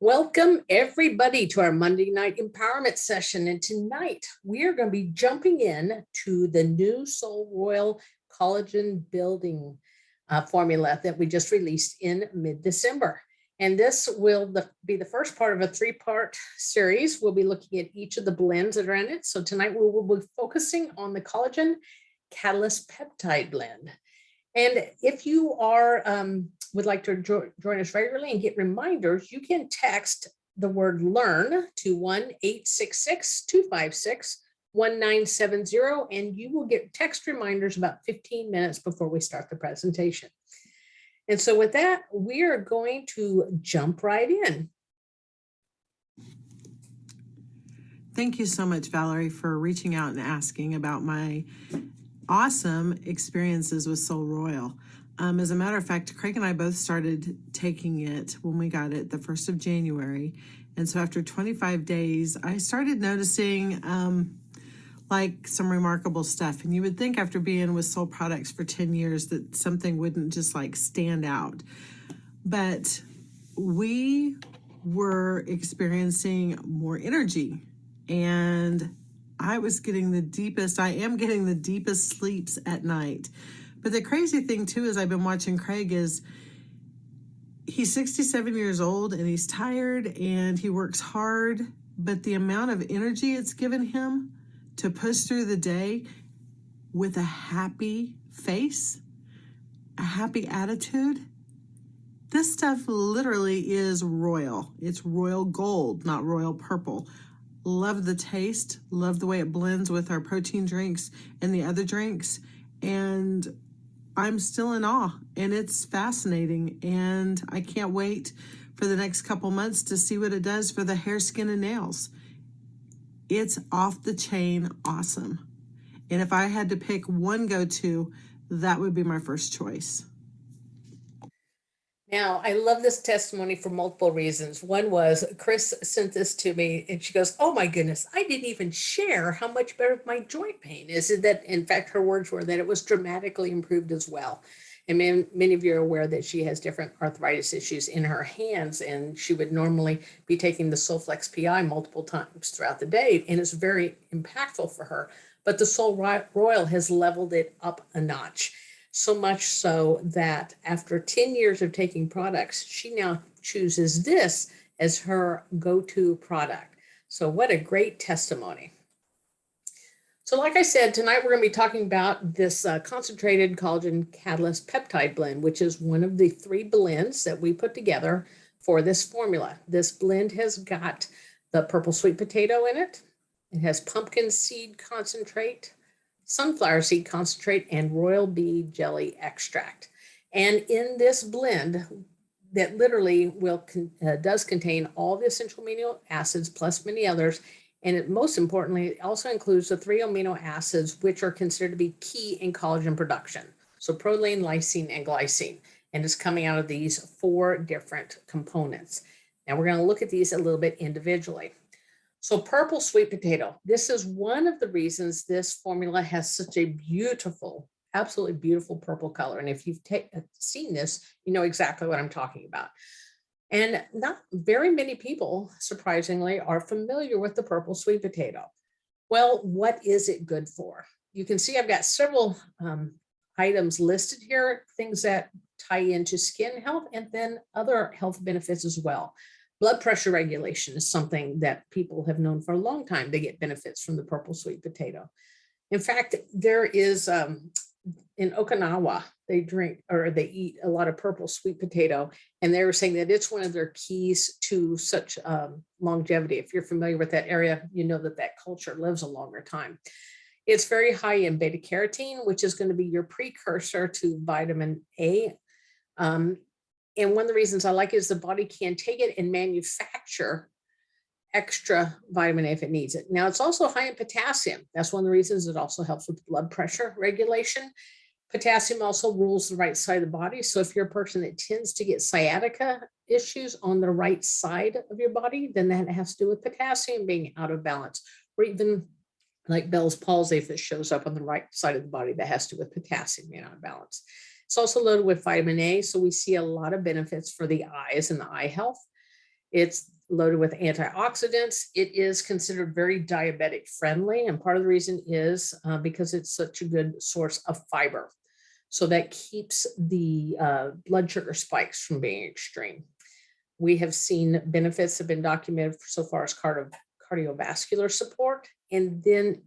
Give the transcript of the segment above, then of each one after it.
Welcome everybody to our Monday night empowerment session. And tonight we are going to be jumping in to the new Soul Royal collagen building formula that we just released in mid-December. And this will be the first part of a three-part series. We'll be looking at each of the blends that are in it. So tonight we will be focusing on the collagen catalyst peptide blend. And if you are would like to join us regularly and get reminders, you can text the word learn to 1-866-256-1970, and you will get text reminders about 15 minutes before we start the presentation. And so with that, we are going to jump right in. Thank you so much, Valerie, for reaching out and asking about my awesome experiences with Soul Royal. As a matter of fact, Craig and I both started taking it when we got it the 1st of January. And so after 25 days, I started noticing like some remarkable stuff. And you would think after being with Soul products for 10 years that something wouldn't just like stand out. But we were experiencing more energy, and I am getting the deepest sleeps at night. But the crazy thing too is I've been watching Craig is he's 67 years old and he's tired and he works hard, but the amount of energy it's given him to push through the day with a happy face, a happy attitude, this stuff literally is royal. It's royal gold, not royal purple. Love the taste, love the way it blends with our protein drinks and the other drinks. And I'm still in awe, and it's fascinating. And I can't wait for the next couple months to see what it does for the hair, skin, and nails. It's off the chain awesome. And if I had to pick one go-to, that would be my first choice. Now, I love this testimony for multiple reasons. One was Chris sent this to me and she goes, oh my goodness, I didn't even share how much better my joint pain is. That, in fact, her words were that it was dramatically improved as well. And many of you are aware that she has different arthritis issues in her hands, and she would normally be taking the Solflex PI multiple times throughout the day, and it's very impactful for her. But the Soul Royal has leveled it up a notch. So much so that after 10 years of taking products, she now chooses this as her go-to product. So what a great testimony. So like I said, tonight we're going to be talking about this concentrated collagen catalyst peptide blend, which is one of the 3 blends that we put together for this formula. This blend has got the purple sweet potato in it. It has pumpkin seed concentrate, sunflower seed concentrate, and royal bee jelly extract. And in this blend that literally does contain all the essential amino acids plus many others, and it, most importantly, it also includes the 3 amino acids which are considered to be key in collagen production. So proline, lysine, and glycine. And it's coming out of these 4 different components. Now we're going to look at these a little bit individually. So purple sweet potato, this is one of the reasons this formula has such a beautiful, absolutely beautiful purple color. And if you've seen this, you know exactly what I'm talking about. And not very many people, surprisingly, are familiar with the purple sweet potato. Well, what is it good for? You can see I've got several items listed here, things that tie into skin health and then other health benefits as well. Blood pressure regulation is something that people have known for a long time. They get benefits from the purple sweet potato. In fact, there is in Okinawa, they eat a lot of purple sweet potato, and they were saying that it's one of their keys to such longevity. If you're familiar with that area, you know that that culture lives a longer time. It's very high in beta carotene, which is going to be your precursor to vitamin A. And one of the reasons I like it is the body can take it and manufacture extra vitamin A if it needs it. Now, it's also high in potassium. That's one of the reasons it also helps with blood pressure regulation. Potassium also rules the right side of the body. So if you're a person that tends to get sciatica issues on the right side of your body, then that has to do with potassium being out of balance, or even like Bell's palsy, if it shows up on the right side of the body, that has to do with potassium being out of balance. It's also loaded with vitamin A, so we see a lot of benefits for the eyes and the eye health. It's loaded with antioxidants. It is considered very diabetic friendly. And part of the reason is because it's such a good source of fiber. So that keeps the blood sugar spikes from being extreme. We have seen benefits have been documented so far as cardiovascular support. And then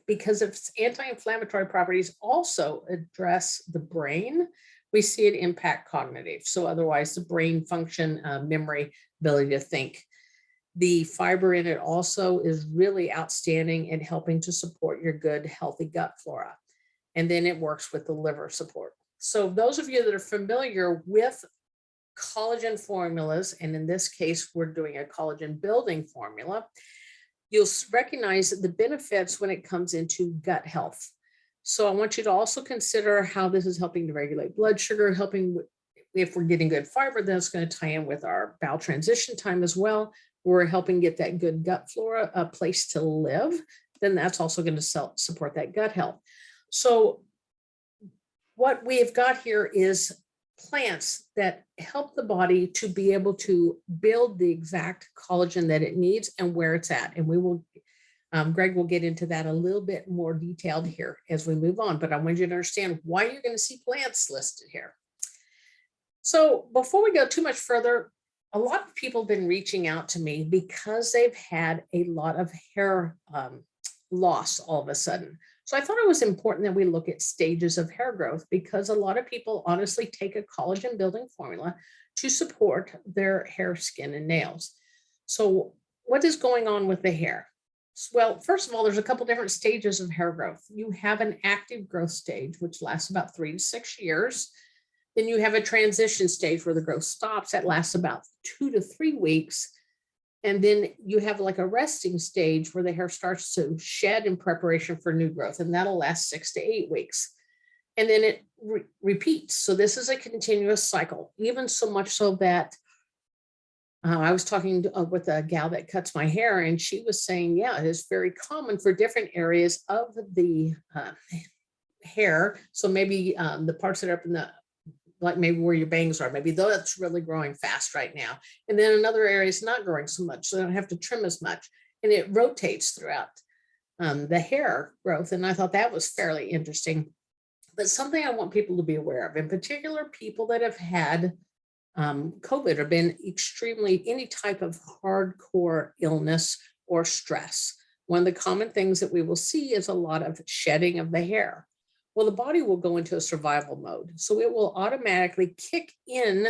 because of its anti-inflammatory properties also address the brain, we see it impact cognitive. So otherwise the brain function, memory, ability to think. The fiber in it also is really outstanding at helping to support your good, healthy gut flora. And then it works with the liver support. So those of you that are familiar with collagen formulas, and in this case, we're doing a collagen building formula, you'll recognize the benefits when it comes into gut health. So I want you to also consider how this is helping to regulate blood sugar, helping if we're getting good fiber, then it's going to tie in with our bowel transition time as well. We're helping get that good gut flora, a place to live, then that's also going to support that gut health. So what we have got here is plants that help the body to be able to build the exact collagen that it needs and where it's at. And we will, Greg will get into that a little bit more detailed here as we move on, but I want you to understand why you're going to see plants listed here. So before we go too much further, a lot of people have been reaching out to me because they've had a lot of hair loss all of a sudden. So I thought it was important that we look at stages of hair growth because a lot of people honestly take a collagen building formula to support their hair, skin, and nails. So what is going on with the hair? Well, first of all, there's a couple different stages of hair growth. You have an active growth stage, which lasts about 3 to 6 years. Then you have a transition stage where the growth stops. That lasts about 2 to 3 weeks. And then you have like a resting stage where the hair starts to shed in preparation for new growth, and that'll last 6 to 8 weeks. And then it repeats. So this is a continuous cycle, even so much so that I was talking with a gal that cuts my hair, and she was saying, yeah, it is very common for different areas of the hair. So maybe the parts that are up in the, like maybe where your bangs are, maybe that's really growing fast right now. And then another area is not growing so much, so they don't have to trim as much. And it rotates throughout the hair growth. And I thought that was fairly interesting. But something I want people to be aware of, in particular, people that have had COVID or been extremely any type of hardcore illness or stress. One of the common things that we will see is a lot of shedding of the hair. Well, the body will go into a survival mode. So it will automatically kick in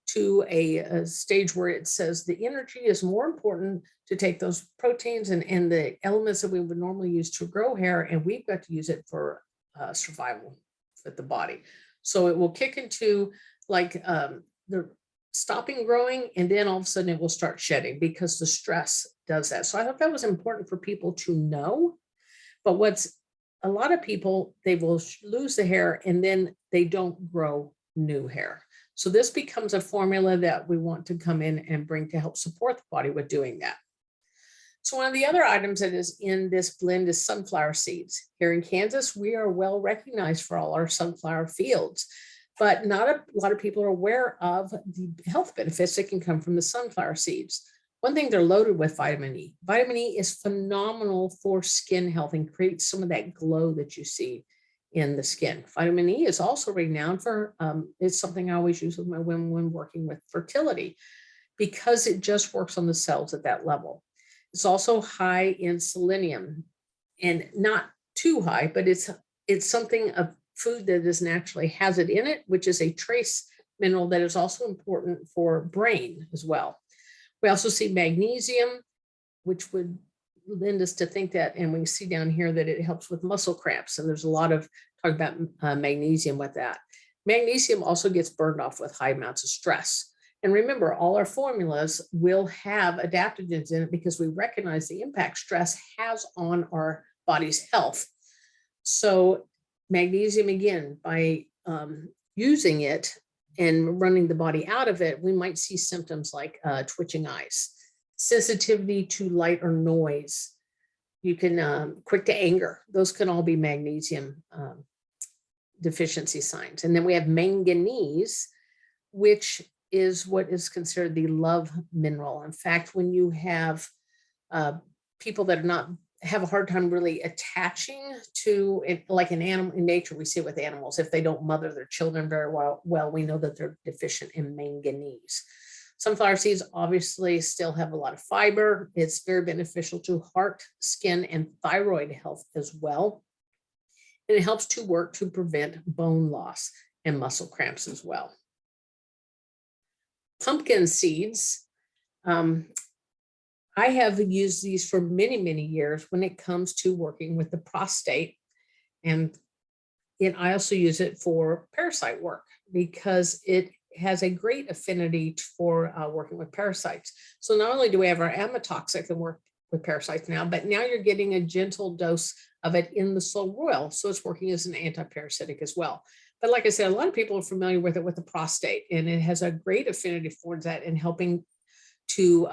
to a stage where it says the energy is more important to take those proteins and the elements that we would normally use to grow hair, and we've got to use it for survival with the body. So it will kick into like the stopping growing, and then all of a sudden it will start shedding because the stress does that. So I thought that was important for people to know. But what's a lot of people, they will lose the hair and then they don't grow new hair. So this becomes a formula that we want to come in and bring to help support the body with doing that. So one of the other items that is in this blend is sunflower seeds. Here in Kansas, we are well recognized for all our sunflower fields, but not a lot of people are aware of the health benefits that can come from the sunflower seeds. One thing, they're loaded with vitamin E. Vitamin E is phenomenal for skin health and creates some of that glow that you see in the skin. Vitamin E is also renowned for, it's something I always use with my women when working with fertility because it just works on the cells at that level. It's also high in selenium, and not too high, but it's something of food that is naturally has it in it, which is a trace mineral that is also important for brain as well. We also see magnesium, which would lend us to think that, and we see down here that it helps with muscle cramps. And there's a lot of talk about magnesium with that. Magnesium also gets burned off with high amounts of stress. And remember, all our formulas will have adaptogens in it because we recognize the impact stress has on our body's health. So magnesium, again, by using it and running the body out of it, we might see symptoms like twitching eyes, sensitivity to light or noise. You can quick to anger. Those can all be magnesium deficiency signs. And then we have manganese, which is what is considered the love mineral. In fact, when you have people that are not have a hard time really attaching to it, like an animal in nature, we see it with animals. If they don't mother their children very well, we know that they're deficient in manganese. Sunflower seeds obviously still have a lot of fiber. It's very beneficial to heart, skin, and thyroid health as well. And it helps to work to prevent bone loss and muscle cramps as well. Pumpkin seeds. I have used these for many, many years when it comes to working with the prostate. And I also use it for parasite work because it has a great affinity for working with parasites. So not only do we have our amatoxic that work with parasites now, but now you're getting a gentle dose of it in the Solle Royal. So it's working as an anti-parasitic as well. But like I said, a lot of people are familiar with it with the prostate, and it has a great affinity for that in helping to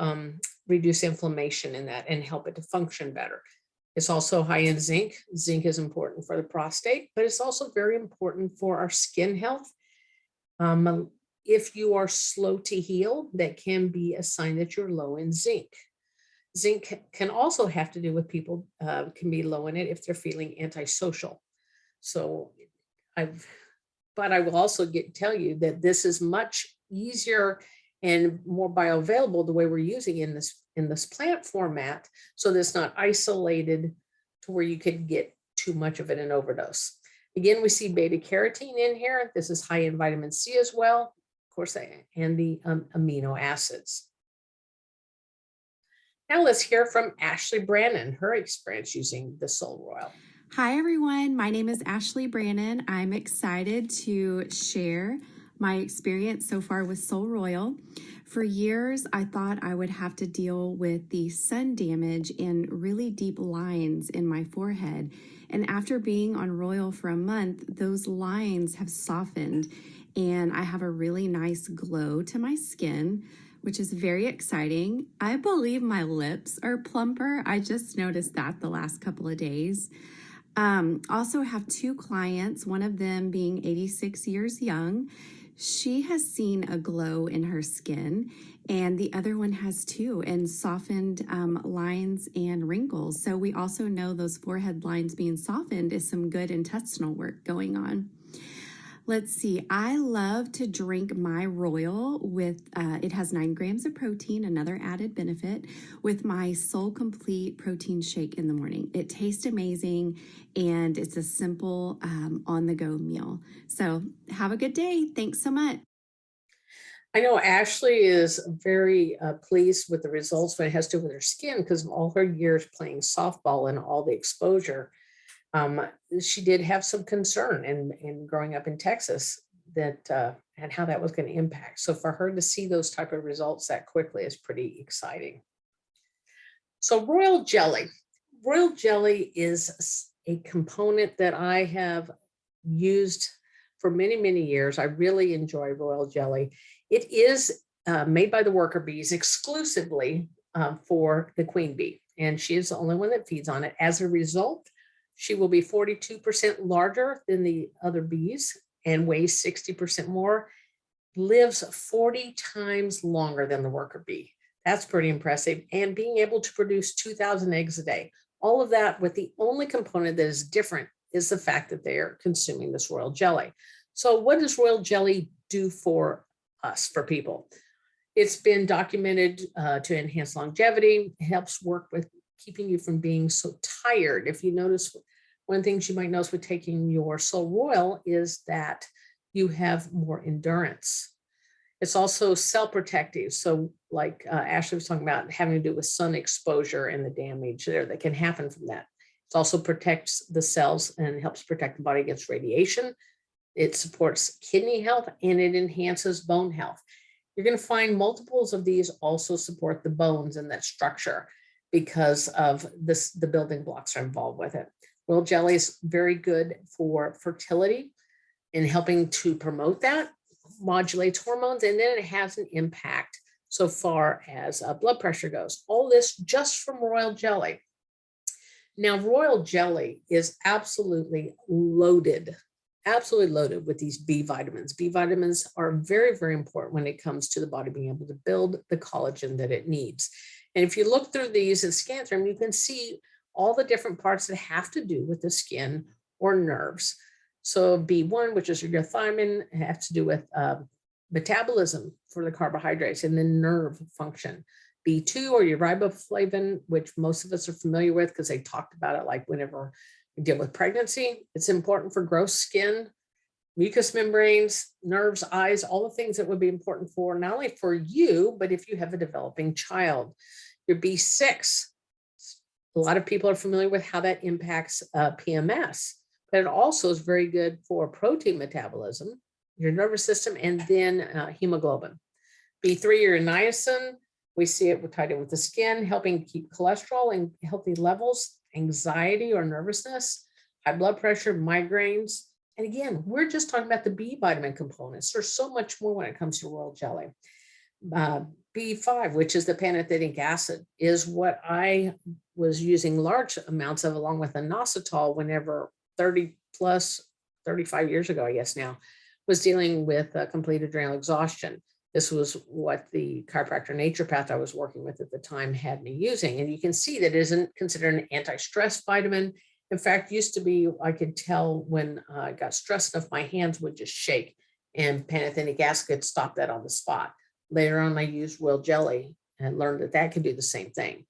reduce inflammation in that and help it to function better. It's also high in zinc. Zinc is important for the prostate, but it's also very important for our skin health. If you are slow to heal, that can be a sign that you're low in zinc. Zinc can also have to do with people can be low in it if they're feeling antisocial. So but I will also tell you that this is much easier and more bioavailable the way we're using in this plant format, so that it's not isolated to where you could get too much of it in overdose. Again, we see beta carotene in here. This is high in vitamin C as well, of course, and the amino acids. Now let's hear from Ashley Brannon, her experience using the Solle Royal. Hi, everyone. My name is Ashley Brannon. I'm excited to share my experience so far with Solle Royal. For years, I thought I would have to deal with the sun damage and really deep lines in my forehead. And after being on Royal for a month, those lines have softened and I have a really nice glow to my skin, which is very exciting. I believe my lips are plumper. I just noticed that the last couple of days. Also have two clients, one of them being 86 years young. She has seen a glow in her skin, and the other one has too, and softened lines and wrinkles. So we also know those forehead lines being softened is some good intestinal work going on. Let's see, I love to drink my Royal with, it has 9 grams of protein, another added benefit, with my Solle Complete protein shake in the morning. It tastes amazing, and it's a simple on-the-go meal. So have a good day. Thanks so much. I know Ashley is very pleased with the results when it has to do with her skin because of all her years playing softball and all the exposure. She did have some concern in growing up in Texas that and how that was going to impact. So for her to see those type of results that quickly is pretty exciting. So royal jelly. Royal jelly is a component that I have used for many, many years. I really enjoy royal jelly. It is made by the worker bees exclusively for the queen bee, and she is the only one that feeds on it. As a result, she will be 42% larger than the other bees and weighs 60% more, lives 40 times longer than the worker bee. That's pretty impressive. And being able to produce 2,000 eggs a day. All of that with the only component that is different is the fact that they are consuming this royal jelly. So what does royal jelly do for us, for people? It's been documented to enhance longevity. It helps work with keeping you from being so tired. If you notice, one of the things you might notice with taking your Solle Royal is that you have more endurance. It's also cell protective. So like Ashley was talking about, having to do with sun exposure and the damage there that can happen from that. It also protects the cells and helps protect the body against radiation. It supports kidney health and it enhances bone health. You're going to find multiples of these also support the bones and that structure because of this, the building blocks are involved with it. Royal jelly is very good for fertility and helping to promote that, modulates hormones, and then it has an impact so far as blood pressure goes. All this just from royal jelly. Now, royal jelly is absolutely loaded absolutely loaded with these B vitamins. B vitamins are very, very important when it comes to the body being able to build the collagen that it needs. And if you look through these and scan through them, you can see all the different parts that have to do with the skin or nerves. So B1, which is your thiamine, has to do with metabolism for the carbohydrates and then nerve function. B2 or your riboflavin, which most of us are familiar with because they talked about it like whenever we deal with pregnancy. It's important for growth skin, mucous membranes, nerves, eyes, all the things that would be important for not only for you, but if you have a developing child. Your B6, a lot of people are familiar with how that impacts PMS, but it also is very good for protein metabolism, your nervous system, and then hemoglobin. B3, your niacin, we see it tied in with the skin, helping keep cholesterol in healthy levels, anxiety or nervousness, high blood pressure, migraines. And again, we're just talking about the B vitamin components. There's so much more when it comes to royal jelly. B5, which is the pantothenic acid, is what I was using large amounts of along with inositol whenever 35 years ago, I guess now, was dealing with complete adrenal exhaustion. This was what the chiropractor naturopath I was working with at the time had me using. And you can see that it isn't considered an anti-stress vitamin. In fact, used to be, I could tell when I got stressed enough, my hands would just shake and pantothenic acid could stop that on the spot. Later on, I used royal jelly and learned that that could do the same thing.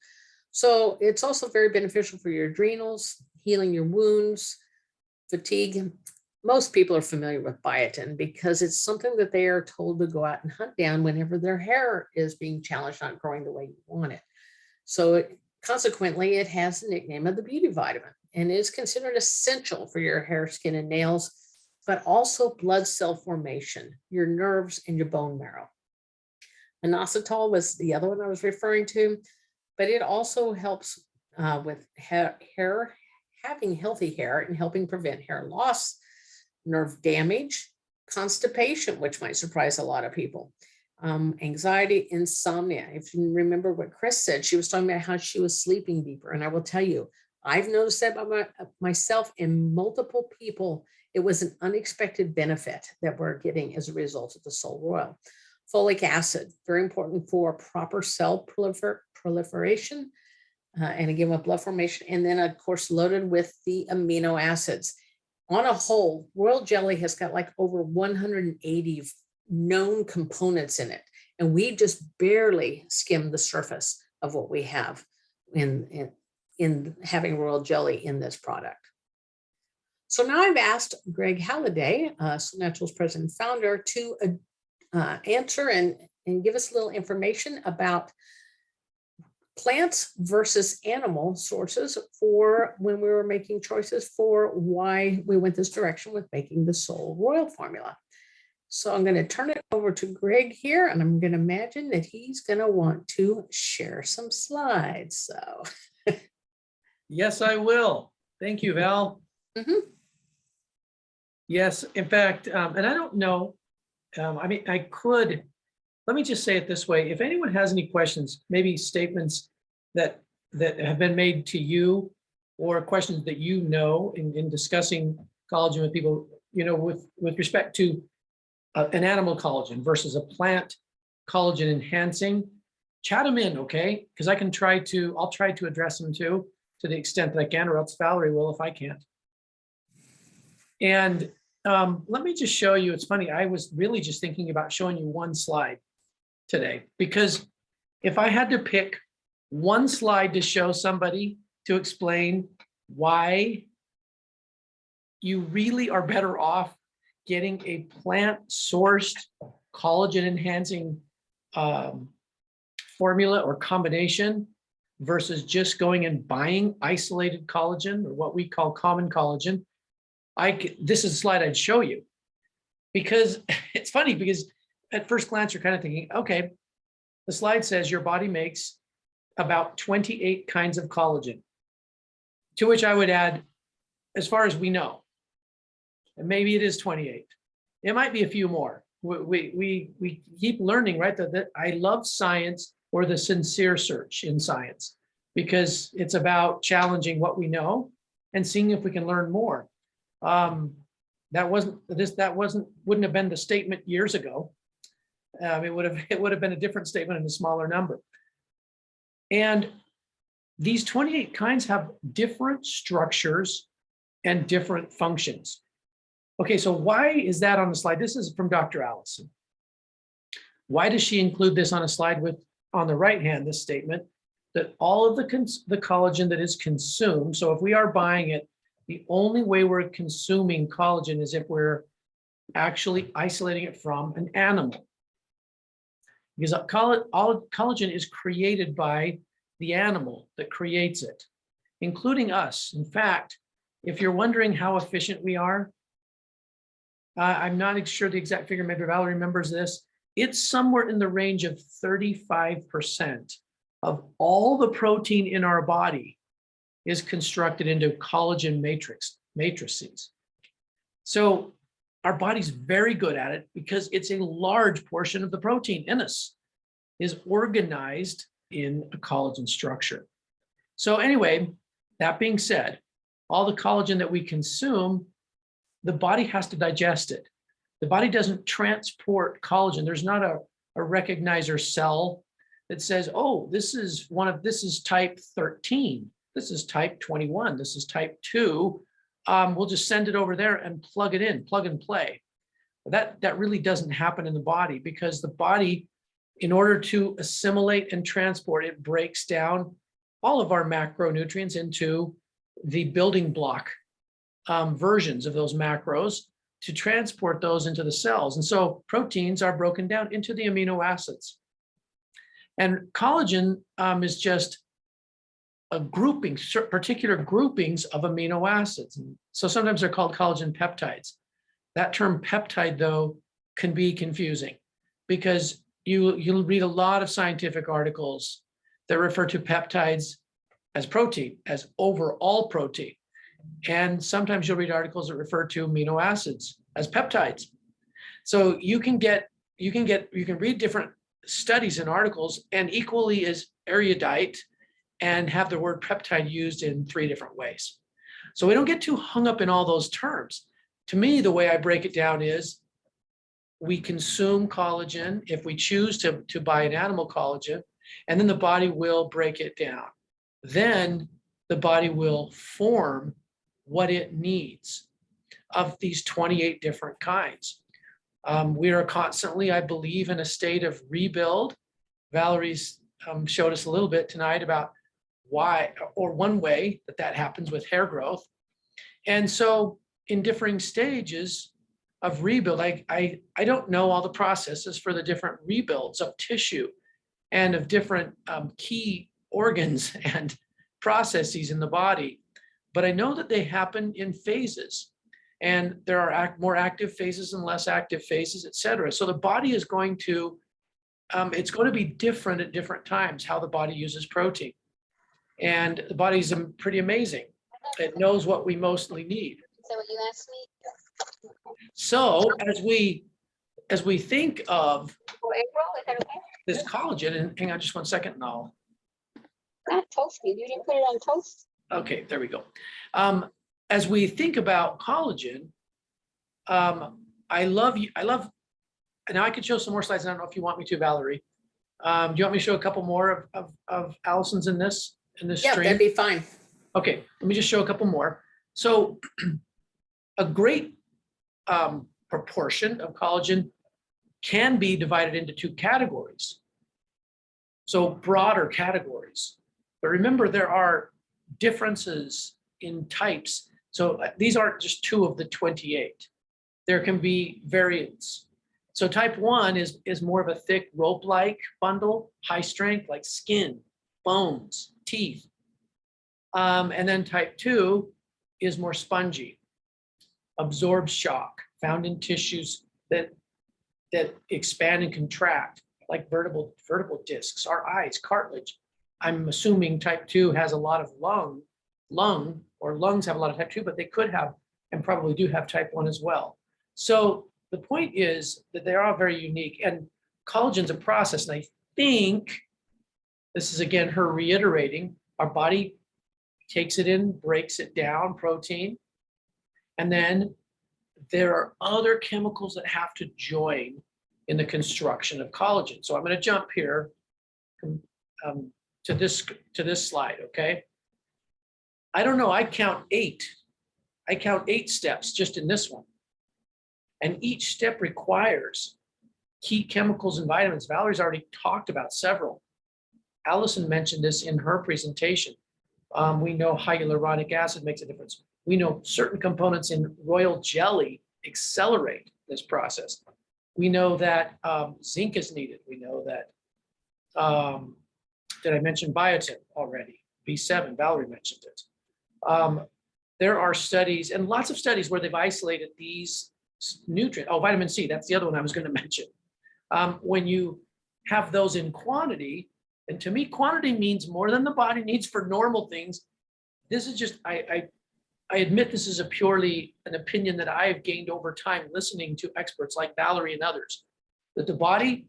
So it's also very beneficial for your adrenals, healing your wounds, fatigue. Most people are familiar with biotin because it's something that they are told to go out and hunt down whenever their hair is being challenged, not growing the way you want it. So consequently, it has the nickname of the beauty vitamin and is considered essential for your hair, skin, and nails, but also blood cell formation, your nerves, and your bone marrow. Inositol was the other one I was referring to, but it also helps with hair, having healthy hair and helping prevent hair loss, nerve damage, constipation, which might surprise a lot of people, anxiety, insomnia. If you remember what Chris said, she was talking about how she was sleeping deeper. And I will tell you, I've noticed that by myself and multiple people. It was an unexpected benefit that we're getting as a result of the Soul Royal. Folic acid, very important for proper cell proliferation, and again with blood formation. And then, of course, loaded with the amino acids. On a whole, royal jelly has got like over 180 known components in it. And we just barely skimmed the surface of what we have in having royal jelly in this product. So now I've asked Greg Halliday, Soul Naturals president and founder, to answer and give us a little information about plants versus animal sources for when we were making choices for why we went this direction with making the Soul Royal formula. So I'm going to turn it over to Greg here, and I'm going to imagine that he's going to want to share some slides. So yes, I will. Thank you, Val. Mm-hmm. Yes, in fact, and I don't know, I mean, I could, let me just say it this way. If anyone has any questions, maybe statements that have been made to you or questions that you know in discussing collagen with people, you know, with respect to an animal collagen versus a plant collagen enhancing, chat them in, okay? Because I'll try to address them too, to the extent that I can, or else Valerie will if I can't. And let me just show you, it's funny, I was really just thinking about showing you one slide today, because if I had to pick one slide to show somebody to explain why you really are better off getting a plant-sourced collagen enhancing formula or combination versus just going and buying isolated collagen, or what we call common collagen, this is a slide I'd show you, because it's funny, because at first glance you're kind of thinking, okay, the slide says your body makes about 28 kinds of collagen, to which I would add, as far as we know, and maybe it is 28. It might be a few more. We keep learning, right? That I love science, or the sincere search in science, because it's about challenging what we know and seeing if we can learn more. wouldn't have been the statement years ago. It would have been a different statement in a smaller number. And these 28 kinds have different structures and different functions. Okay, so why is that on the slide? This is from Dr. Allison. Why does she include this on a slide with, on the right hand, this statement that all of the collagen that is consumed, so if we are buying it, the only way we're consuming collagen is if we're actually isolating it from an animal. Because all collagen is created by the animal that creates it, including us. In fact, if you're wondering how efficient we are, I'm not sure the exact figure, maybe Valerie remembers this. It's somewhere in the range of 35% of all the protein in our body is constructed into collagen matrices. So our body's very good at it because it's a large portion of the protein in us is organized in a collagen structure. So anyway, that being said, all the collagen that we consume, the body has to digest it. The body doesn't transport collagen. There's not a recognizer cell that says, oh, this is type 13. This is type 21. This is type 2. We'll just send it over there and plug it in, plug and play. That really doesn't happen in the body because the body, in order to assimilate and transport, it breaks down all of our macronutrients into the building block versions of those macros to transport those into the cells. And so proteins are broken down into the amino acids. And collagen is just a grouping, particular groupings of amino acids. And so sometimes they're called collagen peptides. That term peptide, though, can be confusing because you'll read a lot of scientific articles that refer to peptides as protein, as overall protein. And sometimes you'll read articles that refer to amino acids as peptides. So you can read different studies and articles and equally as erudite and have the word peptide used in 3 different ways. So we don't get too hung up in all those terms. To me, the way I break it down is we consume collagen if we choose to buy an animal collagen, and then the body will break it down. Then the body will form what it needs of these 28 different kinds. We are constantly, I believe, in a state of rebuild. Valerie's showed us a little bit tonight about why, or one way that happens with hair growth. And so in differing stages of rebuild, I don't know all the processes for the different rebuilds of tissue and of different key organs and processes in the body, but I know that they happen in phases. And there are more active phases and less active phases, et cetera. So the body is going to, it's going to be different at different times, how the body uses protein. And the body's pretty amazing. It knows what we mostly need. So what you asked me? So as we think of For April, is that okay? this collagen, and hang on just one second and I'll, Not toasted. You didn't put it on toast? okay, there we go. As we think about collagen, I love, and now I could show some more slides. I don't know if you want me to, Valerie. Do you want me to show a couple more of Allison's in this Yeah, stream? that'd be fine. Okay, let me just show a couple more. So a great proportion of collagen can be divided into 2 categories. So broader categories. But remember, there are differences in types. So these aren't just 2 of the 28. There can be variants. So type 1 is more of a thick rope-like bundle, high strength, like skin, bones, teeth. And then type 2 is more spongy, absorbs shock, found in tissues that expand and contract, like vertebral discs, our eyes, cartilage. I'm assuming type 2 has a lot of lungs have a lot of type 2, but they could have and probably do have type 1 as well. So the point is that they are all very unique, and collagen's a process. And I think this is, again, her reiterating, our body takes it in, breaks it down, protein, and then there are other chemicals that have to join in the construction of collagen. So I'm going to jump here to this slide, okay? I don't know, I count 8. I count 8 steps just in this one. And each step requires key chemicals and vitamins. Valerie's already talked about several. Allison mentioned this in her presentation. We know hyaluronic acid makes a difference. We know certain components in royal jelly accelerate this process. We know that zinc is needed. We know that, did I mention biotin already? B7, Valerie mentioned it. There are studies, and lots of studies, where they've isolated these nutrients. Oh, vitamin C, that's the other one I was going to mention. When you have those in quantity, and to me, quantity means more than the body needs for normal things. This is just, I admit this is a purely an opinion that I have gained over time listening to experts like Valerie and others, that the body,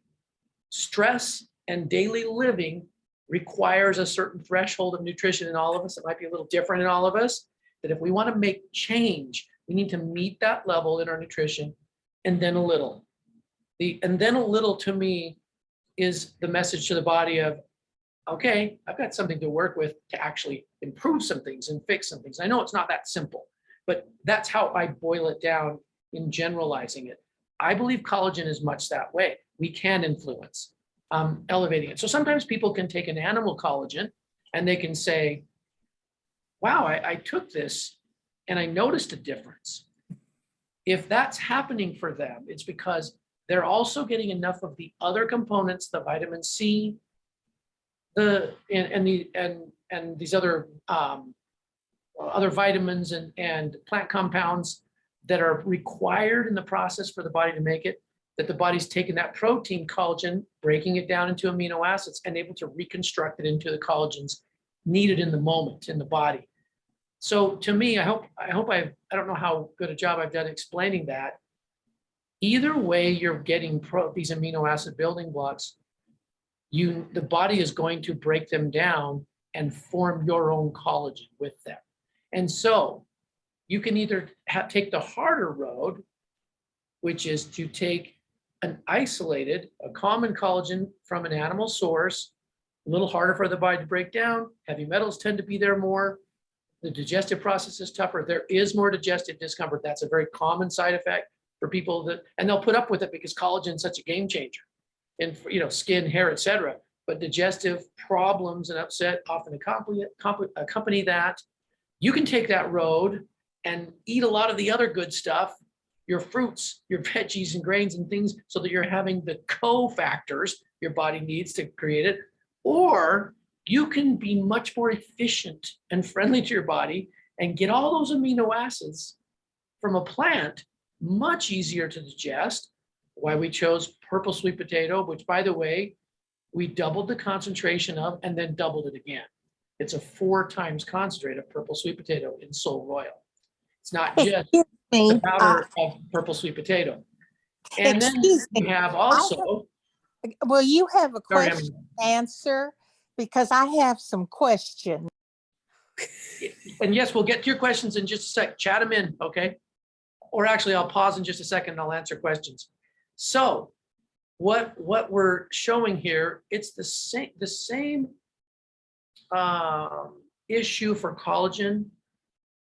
stress and daily living requires a certain threshold of nutrition in all of us. It might be a little different in all of us, that if we want to make change, we need to meet that level in our nutrition, and then a little. And then a little, to me, is the message to the body of, okay, I've got something to work with to actually improve some things and fix some things. I know it's not that simple, but that's how I boil it down in generalizing it. I believe collagen is much that way. We can influence elevating it. So sometimes people can take an animal collagen and they can say, wow, I took this and I noticed a difference. If that's happening for them, it's because they're also getting enough of the other components, the vitamin C, and these other vitamins and plant compounds that are required in the process for the body to make it, that the body's taking that protein collagen, breaking it down into amino acids, and able to reconstruct it into the collagens needed in the moment in the body. So to me, I don't know how good a job I've done explaining that. Either way, you're getting these amino acid building blocks. The body is going to break them down and form your own collagen with them. And so you can either take the harder road, which is to take a common collagen from an animal source, a little harder for the body to break down. Heavy metals tend to be there more. The digestive process is tougher. There is more digestive discomfort. That's a very common side effect for people and they'll put up with it because collagen is such a game changer in, skin, hair, etc. But digestive problems and upset often accompany that. You can take that road and eat a lot of the other good stuff, your fruits, your veggies and grains and things, so that you're having the cofactors your body needs to create it. Or you can be much more efficient and friendly to your body and get all those amino acids from a plant much easier to digest. Why we chose purple sweet potato, which, by the way, we doubled the concentration of and then doubled it again. It's a 4 times concentrate of purple sweet potato in Solle Royal. It's not just the powder of purple sweet potato. And then we have also. Will you have a Sorry, question answer? Because I have some questions. And yes, we'll get to your questions in just a sec. Chat them in, okay? Or actually, I'll pause in just a second and I'll answer questions. So what we're showing here, it's the same issue for collagen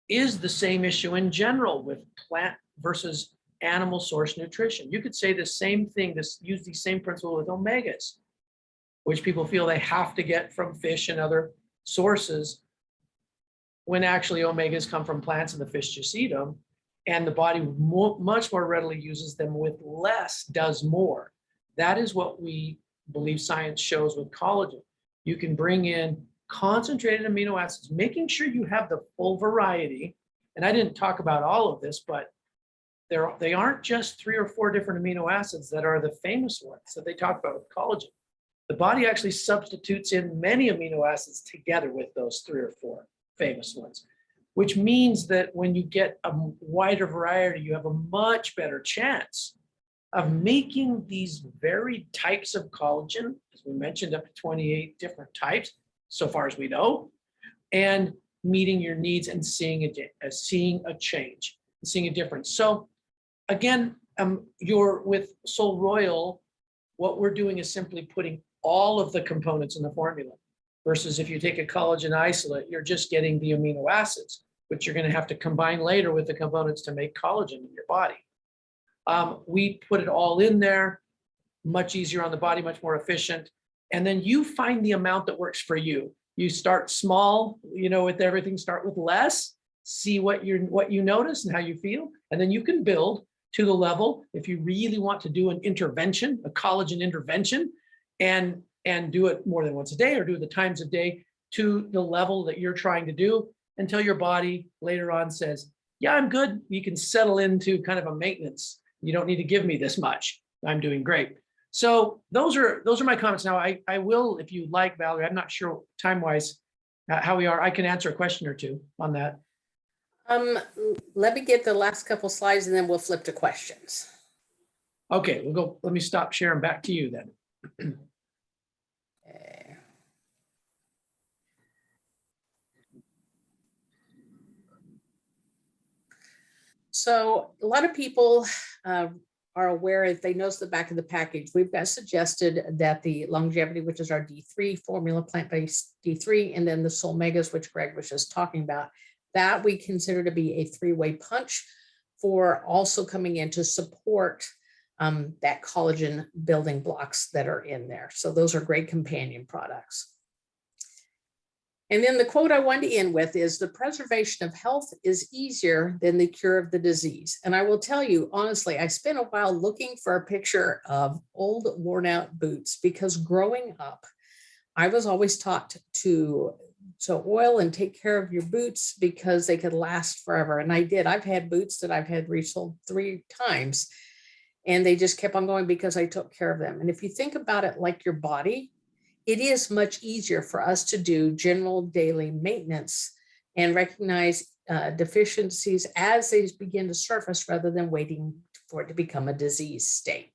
is the same issue in general with plant versus animal source nutrition. You could say the same thing, use the same principle with omegas, which people feel they have to get from fish and other sources, when actually omegas come from plants and the fish just eat them, and the body much more readily uses them with less, does more. That is what we believe science shows with collagen. You can bring in concentrated amino acids, making sure you have the full variety. And I didn't talk about all of this, but they aren't just 3 or 4 different amino acids that are the famous ones that they talk about with collagen. The body actually substitutes in many amino acids together with those 3 or 4 famous ones, which means that when you get a wider variety, you have a much better chance of making these varied types of collagen, as we mentioned, up to 28 different types, so far as we know, and meeting your needs and seeing a change, seeing a difference. So again, you're with Soul Royal, what we're doing is simply putting all of the components in the formula. Versus if you take a collagen isolate, you're just getting the amino acids, which you're going to have to combine later with the components to make collagen in your body. We put it all in there, much easier on the body, much more efficient. And then you find the amount that works for you. You start small, with everything, start with less, see what you notice and how you feel. And then you can build to the level, if you really want to do an intervention, a collagen intervention, and do it more than once a day or do the times a day to the level that you're trying to do until your body later on says, yeah, I'm good. You can settle into kind of a maintenance. You don't need to give me this much. I'm doing great. So those are my comments. Now I will, if you like, Valerie, I'm not sure time-wise how we are. I can answer a question or two on that. Let me get the last couple slides and then we'll flip to questions. Okay, we'll go. Let me stop sharing. Back to you then. Okay. So a lot of people are aware, if they notice the back of the package, we've got suggested that the longevity, which is our D3 formula, plant-based D3, and then the Soul Megas, which Greg was just talking about, that we consider to be a three-way punch for also coming in to support that collagen building blocks that are in there. So those are great companion products. And then the quote I wanted to end with is, the preservation of health is easier than the cure of the disease. And I will tell you, honestly, I spent a while looking for a picture of old worn out boots, because growing up, I was always taught to oil and take care of your boots because they could last forever. And I did. I've had boots that I've had resold 3 times and they just kept on going because I took care of them. And if you think about it like your body, it is much easier for us to do general daily maintenance and recognize deficiencies as they begin to surface rather than waiting for it to become a disease state.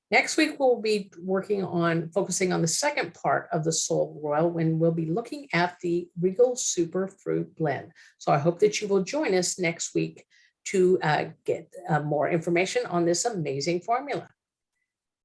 Next week, we'll be focusing on the second part of the Soul Royal, when we'll be looking at the Regal Super Fruit Blend. So I hope that you will join us next week to get more information on this amazing formula.